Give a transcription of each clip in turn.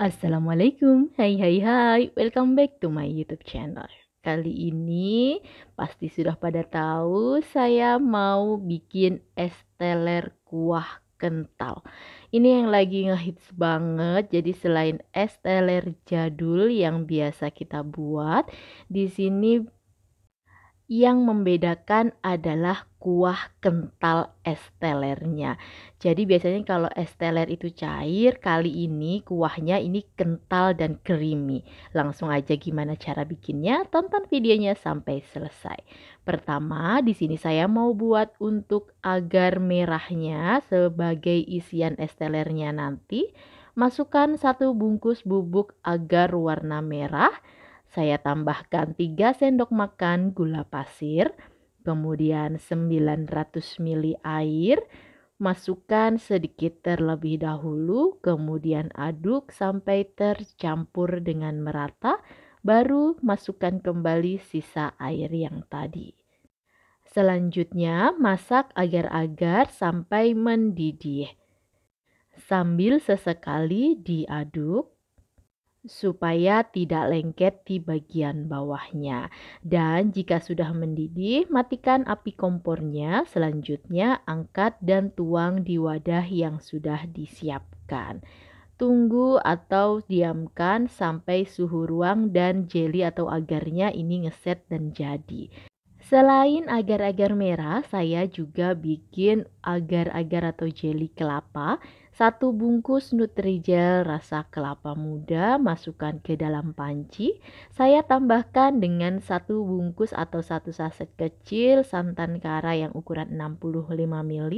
Assalamualaikum, hai, welcome back to my YouTube channel. Kali ini pasti sudah pada tahu saya mau bikin es teler kuah kental. Ini yang lagi ngehits banget. Jadi selain es teler jadul yang biasa kita buat, di sini yang membedakan adalah kuah kental es telernya. Jadi biasanya kalau es teler itu cair, kali ini kuahnya ini kental dan creamy. Langsung aja gimana cara bikinnya? Tonton videonya sampai selesai. Pertama, di sini saya mau buat untuk agar merahnya sebagai isian es telernya nanti. Masukkan 1 bungkus bubuk agar warna merah. Saya tambahkan 3 sendok makan gula pasir, kemudian 900 ml air, masukkan sedikit terlebih dahulu, kemudian aduk sampai tercampur dengan merata, baru masukkan kembali sisa air yang tadi. Selanjutnya, masak agar-agar sampai mendidih. Sambil sesekali diaduk supaya tidak lengket di bagian bawahnya. Dan jika sudah mendidih, matikan api kompornya. Selanjutnya angkat dan tuang di wadah yang sudah disiapkan. Tunggu atau diamkan sampai suhu ruang dan jelly atau agarnya ini ngeset dan jadi. Selain agar-agar merah, saya juga bikin agar-agar atau jelly kelapa. 1 bungkus Nutrijel rasa kelapa muda masukkan ke dalam panci. Saya tambahkan dengan 1 bungkus atau 1 saset kecil santan kara yang ukuran 65 ml.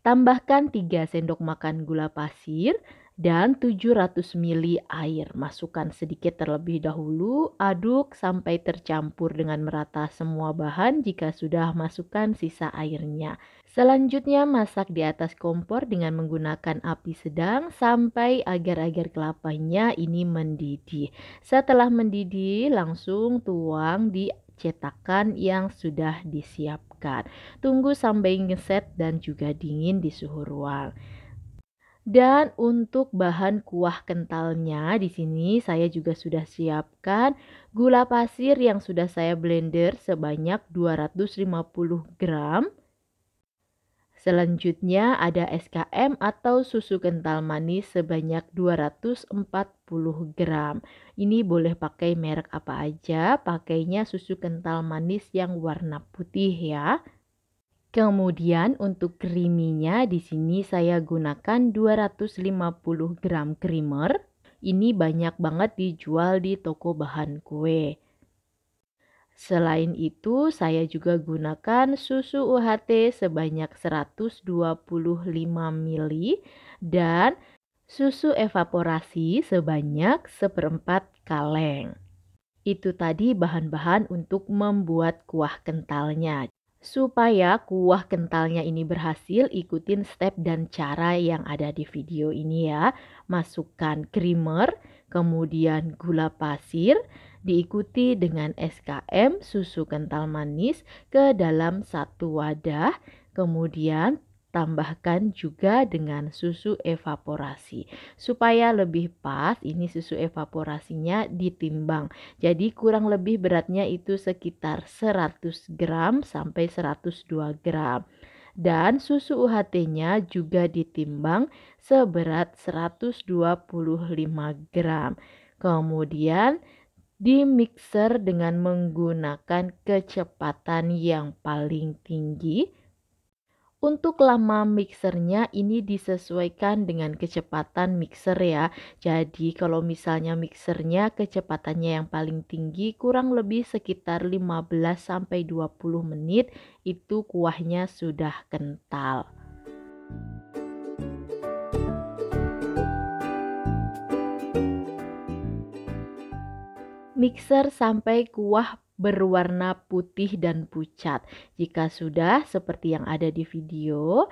Tambahkan 3 sendok makan gula pasir dan 700 ml air. Masukkan sedikit terlebih dahulu, aduk sampai tercampur dengan merata semua bahan. Jika sudah, masukkan sisa airnya. Selanjutnya masak di atas kompor dengan menggunakan api sedang sampai agar-agar kelapanya ini mendidih. Setelah mendidih, langsung tuang di cetakan yang sudah disiapkan. Tunggu sampai ngeset dan juga dingin di suhu ruang. Dan untuk bahan kuah kentalnya di sini saya juga sudah siapkan gula pasir yang sudah saya blender sebanyak 250 gram. Selanjutnya ada SKM atau susu kental manis sebanyak 240 gram. Ini boleh pakai merek apa aja, pakainya susu kental manis yang warna putih ya. Kemudian untuk creaminya di sini saya gunakan 250 gram creamer. Ini banyak banget dijual di toko bahan kue. Selain itu, saya juga gunakan susu UHT sebanyak 125 ml dan susu evaporasi sebanyak 1/4 kaleng. Itu tadi bahan-bahan untuk membuat kuah kentalnya. Supaya kuah kentalnya ini berhasil, ikutin step dan cara yang ada di video ini ya. Masukkan creamer, kemudian gula pasir, diikuti dengan SKM susu kental manis ke dalam satu wadah, kemudian tambahkan juga dengan susu evaporasi. Supaya lebih pas, ini susu evaporasinya ditimbang. Jadi kurang lebih beratnya itu sekitar 100 gram sampai 102 gram. Dan susu UHT-nya juga ditimbang seberat 125 gram. Kemudian di mixer dengan menggunakan kecepatan yang paling tinggi. Untuk lama mixernya ini disesuaikan dengan kecepatan mixer ya. Jadi kalau misalnya mixernya kecepatannya yang paling tinggi kurang lebih sekitar 15 sampai 20 menit itu kuahnya sudah kental. Mixer sampai kuah berwarna putih dan pucat. Jika sudah seperti yang ada di video,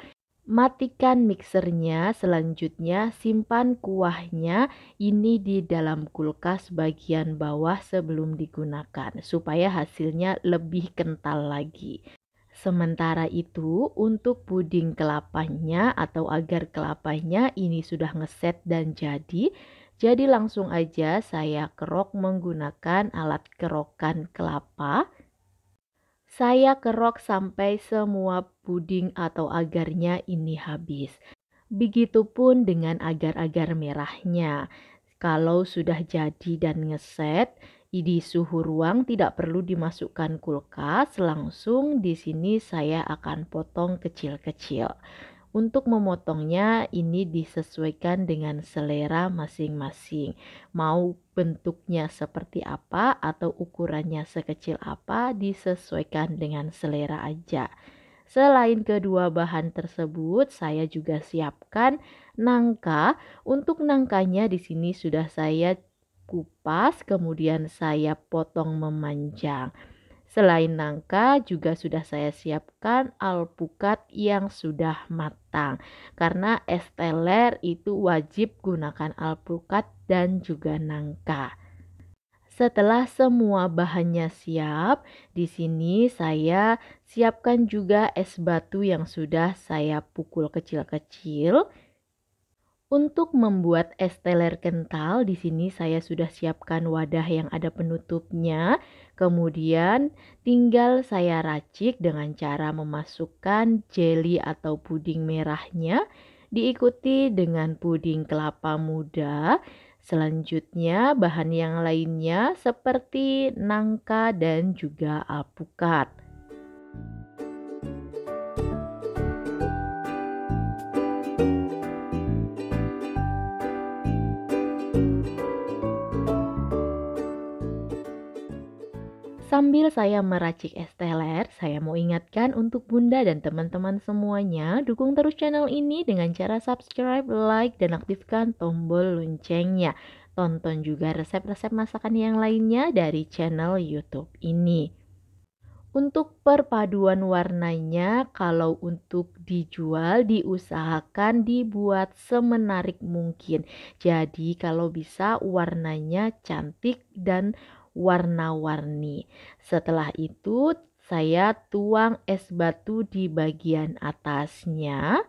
matikan mixernya. Selanjutnya simpan kuahnya ini di dalam kulkas bagian bawah sebelum digunakan supaya hasilnya lebih kental lagi. Sementara itu untuk puding kelapanya atau agar kelapanya ini sudah ngeset dan jadi. Jadi langsung aja saya kerok menggunakan alat kerokan kelapa. Saya kerok sampai semua puding atau agarnya ini habis. Begitupun dengan agar-agar merahnya. Kalau sudah jadi dan ngeset, di suhu ruang tidak perlu dimasukkan kulkas, langsung di sini saya akan potong kecil-kecil. Untuk memotongnya ini disesuaikan dengan selera masing-masing. Mau bentuknya seperti apa atau ukurannya sekecil apa disesuaikan dengan selera aja. Selain kedua bahan tersebut, saya juga siapkan nangka. Untuk nangkanya di sini sudah saya kupas, kemudian saya potong memanjang. Selain nangka juga sudah saya siapkan alpukat yang sudah matang. Karena es teler itu wajib gunakan alpukat dan juga nangka. Setelah semua bahannya siap, di sini saya siapkan juga es batu yang sudah saya pukul kecil-kecil. Untuk membuat es teler kental, di sini saya sudah siapkan wadah yang ada penutupnya. Kemudian tinggal saya racik dengan cara memasukkan jeli atau puding merahnya, diikuti dengan puding kelapa muda. Selanjutnya bahan yang lainnya seperti nangka dan juga alpukat. Sambil saya meracik es teler, saya mau ingatkan untuk Bunda dan teman-teman semuanya, dukung terus channel ini dengan cara subscribe, like, dan aktifkan tombol loncengnya. Tonton juga resep-resep masakan yang lainnya dari channel YouTube ini. Untuk perpaduan warnanya, kalau untuk dijual diusahakan dibuat semenarik mungkin. Jadi kalau bisa warnanya cantik dan warna-warni. Setelah itu saya tuang es batu di bagian atasnya.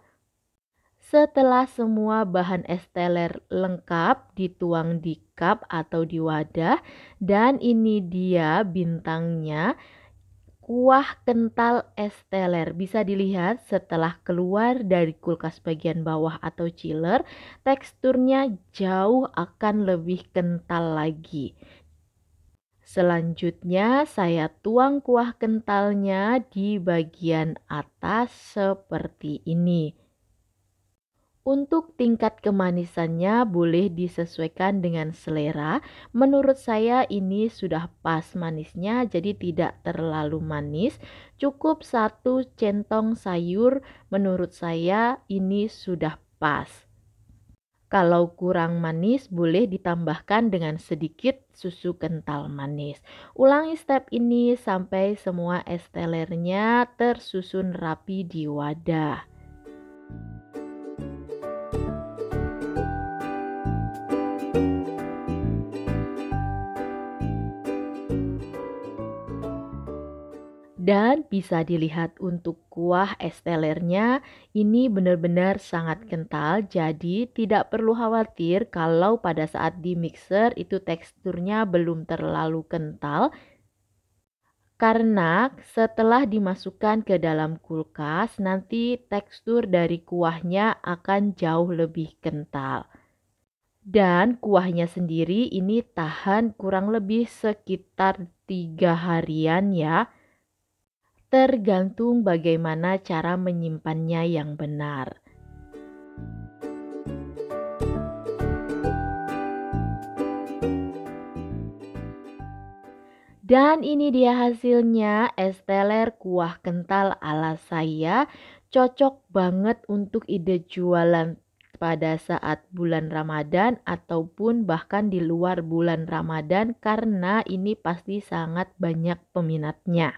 Setelah semua bahan es teler lengkap dituang di cup atau di wadah, dan ini dia bintangnya. Kuah kental es teler bisa dilihat setelah keluar dari kulkas bagian bawah atau chiller, teksturnya jauh akan lebih kental lagi. Selanjutnya saya tuang kuah kentalnya di bagian atas seperti ini. Untuk tingkat kemanisannya boleh disesuaikan dengan selera. Menurut saya ini sudah pas manisnya, jadi tidak terlalu manis. Cukup 1 centong sayur, menurut saya ini sudah pas. Kalau kurang manis boleh ditambahkan dengan sedikit susu kental manis. Ulangi step ini sampai semua es telernya tersusun rapi di wadah. Dan bisa dilihat untuk kuah es telernya ini benar-benar sangat kental, jadi tidak perlu khawatir kalau pada saat di mixer itu teksturnya belum terlalu kental. Karena setelah dimasukkan ke dalam kulkas nanti tekstur dari kuahnya akan jauh lebih kental. Dan kuahnya sendiri ini tahan kurang lebih sekitar 3 harian ya. Tergantung bagaimana cara menyimpannya yang benar. Dan ini dia hasilnya, es teler kuah kental ala saya. Cocok banget untuk ide jualan pada saat bulan Ramadan ataupun bahkan di luar bulan Ramadan karena ini pasti sangat banyak peminatnya.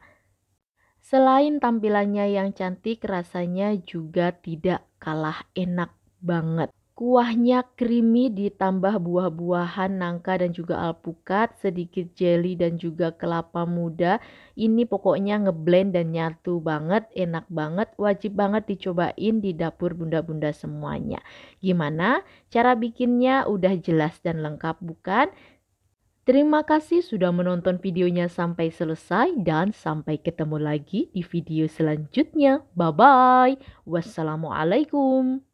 Selain tampilannya yang cantik, rasanya juga tidak kalah enak banget. Kuahnya creamy ditambah buah-buahan nangka dan juga alpukat, sedikit jelly dan juga kelapa muda. Ini pokoknya ngeblend dan nyatu banget, enak banget, wajib banget dicobain di dapur bunda-bunda semuanya. Gimana? Cara bikinnya udah jelas dan lengkap bukan? Terima kasih sudah menonton videonya sampai selesai dan sampai ketemu lagi di video selanjutnya. Bye bye. Wassalamualaikum.